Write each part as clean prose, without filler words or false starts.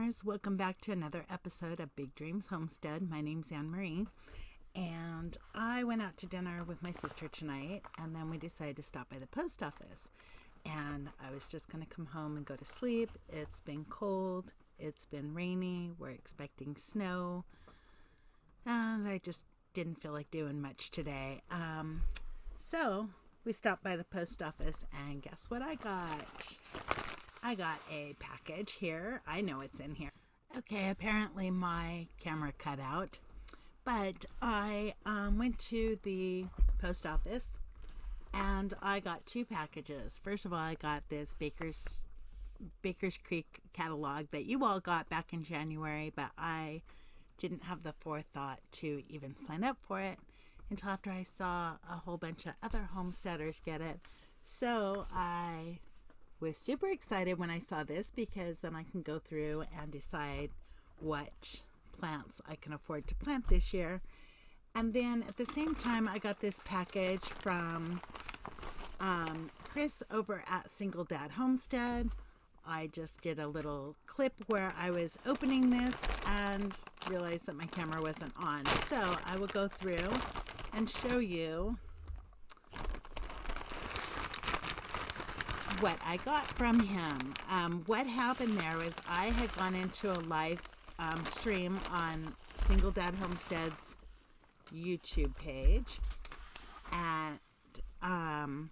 dreamers, welcome back to another episode of Big Dreams Homestead. My name's Anne Marie, and I went out to dinner with my sister tonight, and then we decided to stop by the post office. And I was just going to come home and go to sleep. It's been cold, it's been rainy, we're expecting snow, and I just didn't feel like doing much today. So we stopped by the post office, and guess what I got? I got a package here. I know it's in here. Okay, apparently my camera cut out, but I went to the post office and I got two packages. First of all, I got this Baker's Creek catalog that you all got back in January, but I didn't have the forethought to even sign up for it until after I saw a whole bunch of other homesteaders get it. So I was super excited when I saw this, because then I can go through and decide what plants I can afford to plant this year. And then at the same time, I got this package from Chris over at Single Dad Homestead. I just did a little clip where I was opening this and realized that my camera wasn't on. So I will go through and show you what I got from him. What happened there was I had gone into a live stream on Single Dad Homestead's YouTube page, and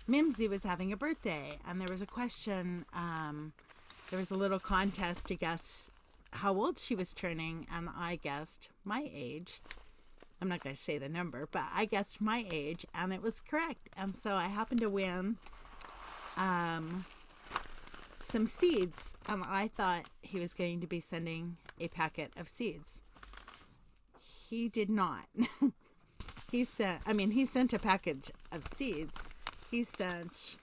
Mimsy was having a birthday, and there was a question. There was a little contest to guess how old she was turning, and I guessed my age. I'm not going to say the number, but I guessed my age, and it was correct. And so I happened to win some seeds, and I thought he was going to be sending a packet of seeds. He did not. He sent a package of seeds. He sent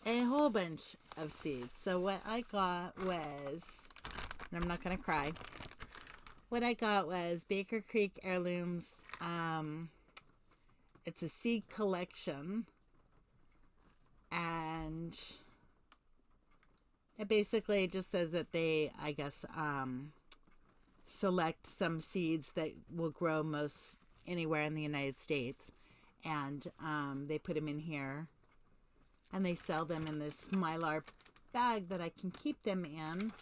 a whole bunch of seeds. So what I got was, and I'm not going to cry, what I got was Baker Creek Heirlooms. It's a seed collection. And it basically just says that they, I guess, select some seeds that will grow most anywhere in the United States. And they put them in here. And they sell them in this Mylar bag that I can keep them in.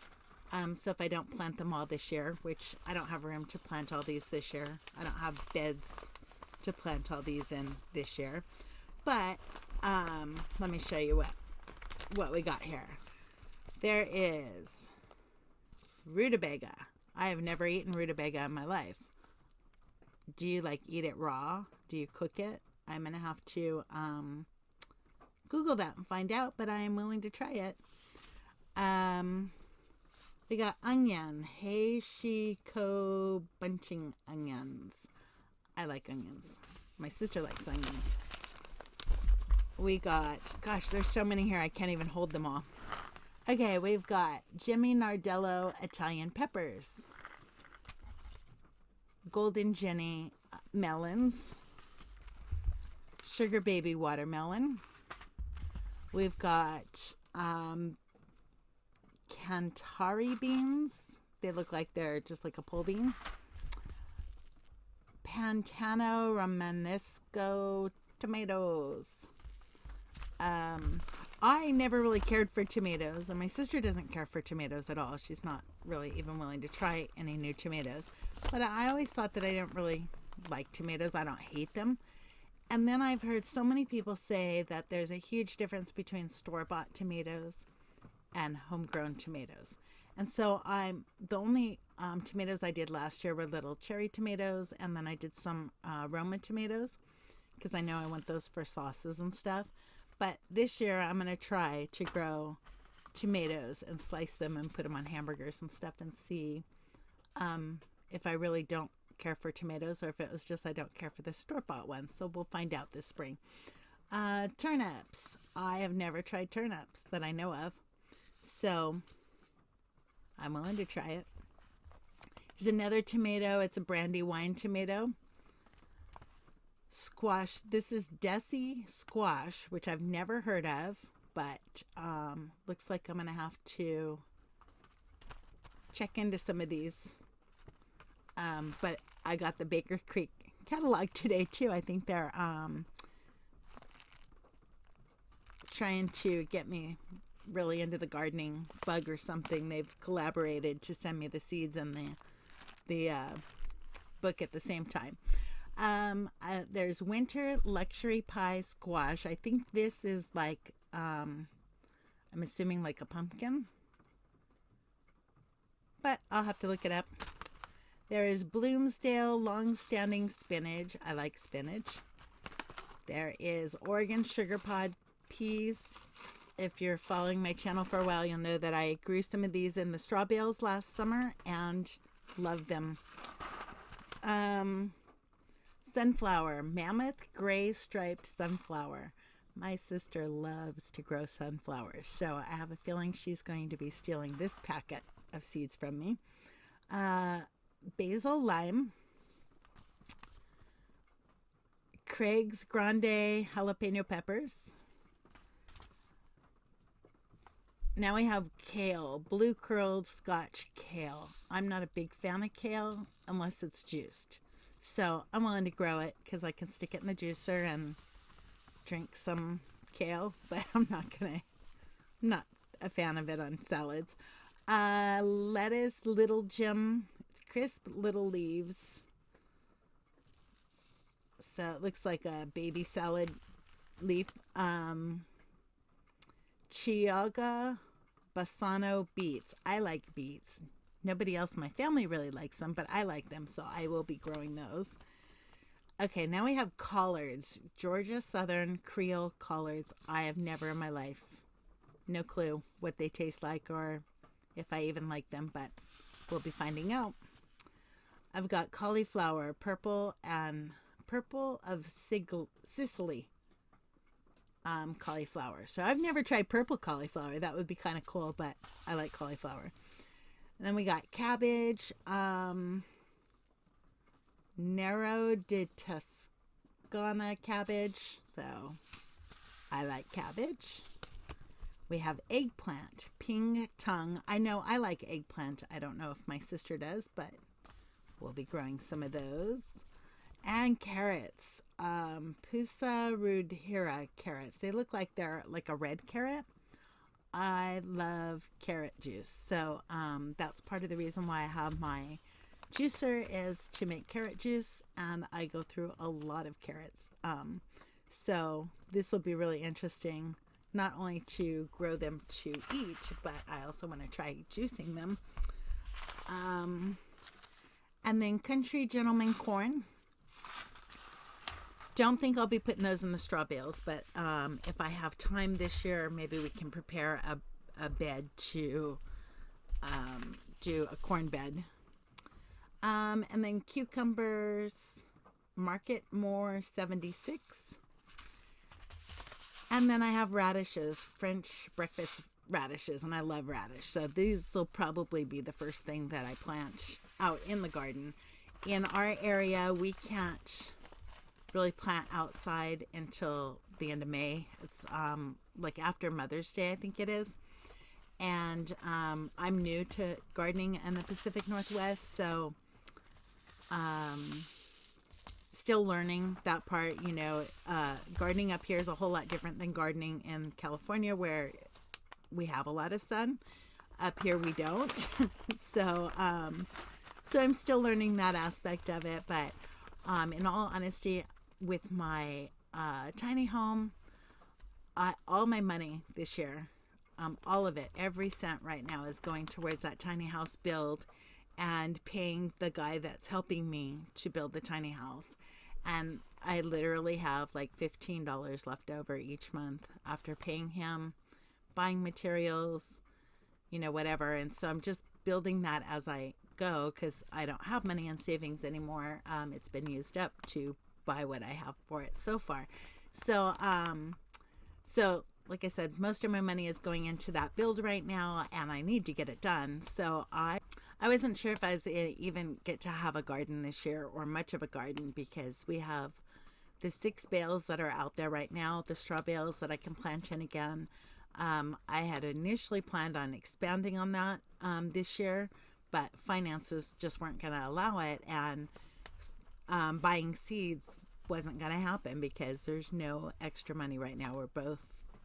So if I don't plant them all this year, which I don't have room to plant all these this year. I don't have beds to plant all these in this year. But let me show you what we got here. There is rutabaga. I have never eaten rutabaga in my life. Do you eat it raw? Do you cook it? I'm going to have to Google that and find out, but I am willing to try it. We got onion, Heishiko bunching onions. I like onions. My sister likes onions. We got, gosh, there's so many here, I can't even hold them all. Okay, we've got Jimmy Nardello Italian peppers, Golden Jenny melons, Sugar Baby watermelon. We've got Cantari beans. They look like they're just like a pole bean. Pantano Romanesco tomatoes. I never really cared for tomatoes, and my sister doesn't care for tomatoes at all. She's not really even willing to try any new tomatoes. But I always thought that I didn't really like tomatoes. I don't hate them. And then I've heard so many people say that there's a huge difference between store-bought tomatoes and homegrown tomatoes. And so the only tomatoes I did last year were little cherry tomatoes, and then I did some Roma tomatoes, because I know I want those for sauces and stuff. But this year I'm going to try to grow tomatoes and slice them and put them on hamburgers and stuff, and see if I really don't care for tomatoes, or if it was just I don't care for the store-bought ones. So we'll find out this spring. Turnips. I have never tried turnips that I know of, so I'm willing to try it. Here's another tomato. It's a Brandywine tomato. Squash. This is Desi squash, which I've never heard of, but looks like I'm going to have to check into some of these. But I got the Baker Creek catalog today too. I think they're trying to get me really into the gardening bug or something. They've collaborated to send me the seeds and the book at the same time. There's Winter Luxury Pie Squash. I think this is like, I'm assuming like a pumpkin, but I'll have to look it up. There is Bloomsdale Long-Standing Spinach. I like spinach. There is Oregon Sugar Pod Peas. If you're following my channel for a while, you'll know that I grew some of these in the straw bales last summer and love them. Sunflower, Mammoth Gray Striped Sunflower. My sister loves to grow sunflowers, so I have a feeling she's going to be stealing this packet of seeds from me. Basil Lime, Craig's Grande Jalapeno Peppers. Now we have kale, blue curled Scotch kale. I'm not a big fan of kale unless it's juiced. So I'm willing to grow it because I can stick it in the juicer and drink some kale, but I'm not a fan of it on salads. Lettuce, Little Jim, crisp little leaves. So it looks like a baby salad leaf. Chiaga Bassano beets. I like beets. Nobody else in my family really likes them, but I like them, so I will be growing those. Okay, now we have collards. Georgia Southern Creole collards. I have never in my life, no clue what they taste like or if I even like them, but we'll be finding out. I've got cauliflower, purple of Sicily cauliflower. So I've never tried purple cauliflower. That would be kind of cool, but I like cauliflower. And then we got cabbage, Nero de Toscana cabbage. So I like cabbage. We have eggplant, ping tongue. I know I like eggplant. I don't know if my sister does, but we'll be growing some of those. And carrots, Pusa rudhira carrots. They look like they're like a red carrot. I love carrot juice. So that's part of the reason why I have my juicer is to make carrot juice. And I go through a lot of carrots. So this will be really interesting, not only to grow them to eat, but I also want to try juicing them. And then Country Gentleman corn. Don't think I'll be putting those in the straw bales, but if I have time this year, maybe we can prepare a bed to do a corn bed. And then cucumbers, Market More 76. And then I have radishes, French breakfast radishes, and I love radish. So these will probably be the first thing that I plant out in the garden. In our area, we can't really plant outside until the end of May. It's like after Mother's Day, I think it is. And I'm new to gardening in the Pacific Northwest, so still learning that part. Gardening up here is a whole lot different than gardening in California, where we have a lot of sun. Up here we don't. So I'm still learning that aspect of it, but in all honesty, with my tiny home, all my money this year, all of it, every cent right now is going towards that tiny house build and paying the guy that's helping me to build the tiny house. And I literally have like $15 left over each month after paying him, buying materials, whatever. And so I'm just building that as I go because I don't have money in savings anymore. It's been used up to buy what I have for it so far. So like I said, most of my money is going into that build right now, and I need to get it done. So I wasn't sure if I was even get to have a garden this year or much of a garden, because we have the 6 bales that are out there right now, the straw bales that I can plant in again. I had initially planned on expanding on that this year, but finances just weren't going to allow it, and buying seeds wasn't going to happen because there's no extra money right now. We're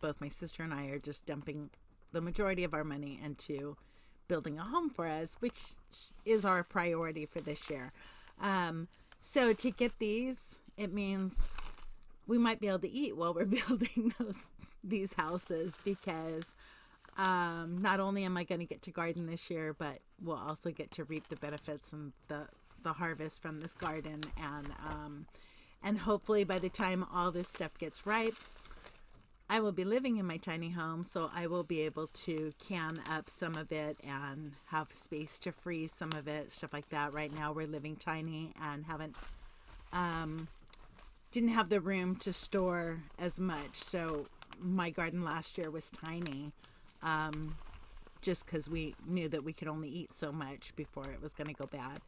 both my sister and I are just dumping the majority of our money into building a home for us, which is our priority for this year. So to get these, it means we might be able to eat while we're building these houses, because not only am I going to get to garden this year, but we'll also get to reap the benefits and the harvest from this garden. And hopefully by the time all this stuff gets ripe, I will be living in my tiny home, so I will be able to can up some of it and have space to freeze some of it, stuff like that. Right now we're living tiny and didn't have the room to store as much. So my garden last year was tiny, just because we knew that we could only eat so much before it was going to go bad.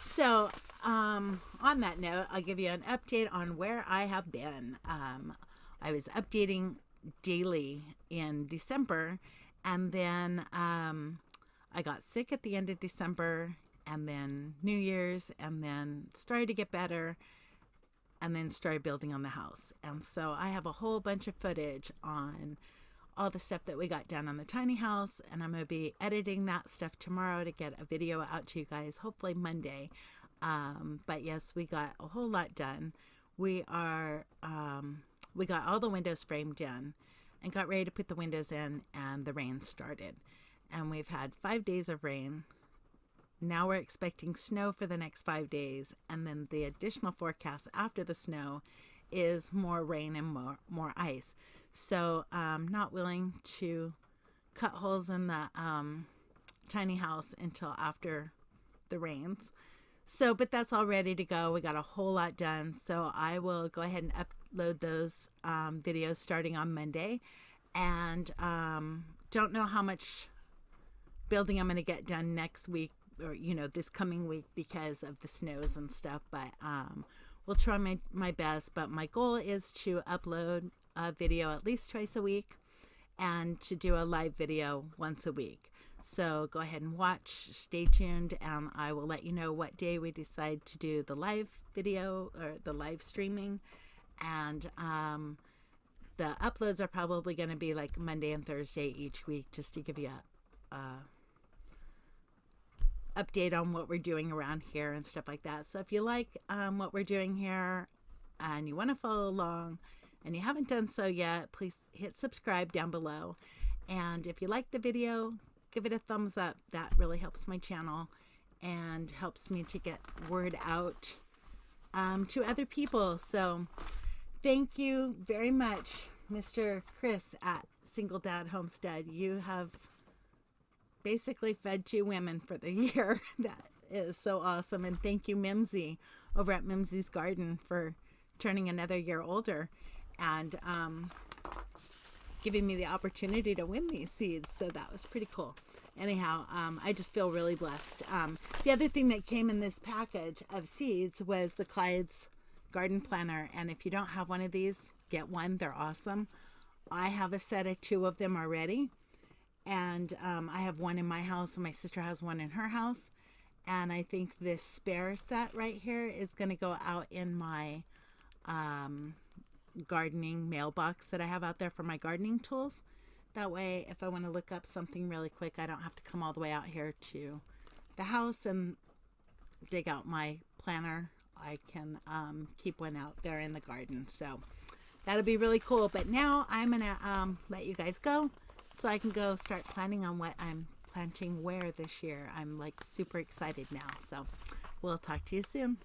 So on that note, I'll give you an update on where I have been. I was updating daily in December, and then I got sick at the end of December, and then New Year's, and then started to get better, and then started building on the house. And so I have a whole bunch of footage on all the stuff that we got done on the tiny house, and I'm going to be editing that stuff tomorrow to get a video out to you guys, hopefully Monday. But yes, we got a whole lot done. We got all the windows framed in and got ready to put the windows in, and the rain started. And we've had 5 days of rain. Now we're expecting snow for the next 5 days, and then the additional forecast after the snow is more rain and more ice. So I'm not willing to cut holes in the tiny house until after the rains. So, but that's all ready to go. We got a whole lot done. So I will go ahead and upload those videos starting on Monday. And don't know how much building I'm going to get done next week, or, this coming week, because of the snows and stuff. But we'll try my best. But my goal is to upload a video at least twice a week and to do a live video once a week. So go ahead and watch, stay tuned, and I will let you know what day we decide to do the live video or the live streaming. And the uploads are probably going to be like Monday and Thursday each week, just to give you a update on what we're doing around here and stuff like that. So if you like what we're doing here and you want to follow along and you haven't done so yet, please hit subscribe down below. And if you like the video, give it a thumbs up. That really helps my channel and helps me to get word out to other people. So thank you very much, Mr. Chris at Single Dad Homestead. You have basically fed 2 women for the year. That is so awesome. And thank you, Mimsy, over at Mimsy's Garden, for turning another year older and giving me the opportunity to win these seeds. So that was pretty cool. Anyhow, I just feel really blessed. The other thing that came in this package of seeds was the Clyde's Garden Planner. And if you don't have one of these, get one. They're awesome. I have a set of 2 of them already. And I have one in my house, and my sister has one in her house. And I think this spare set right here is going to go out in my gardening mailbox that I have out there for my gardening tools. That way, if I want to look up something really quick, I don't have to come all the way out here to the house and dig out my planner. I can keep one out there in the garden. So that'll be really cool. But now I'm going to let you guys go so I can go start planning on what I'm planting where this year. I'm like super excited now. So we'll talk to you soon.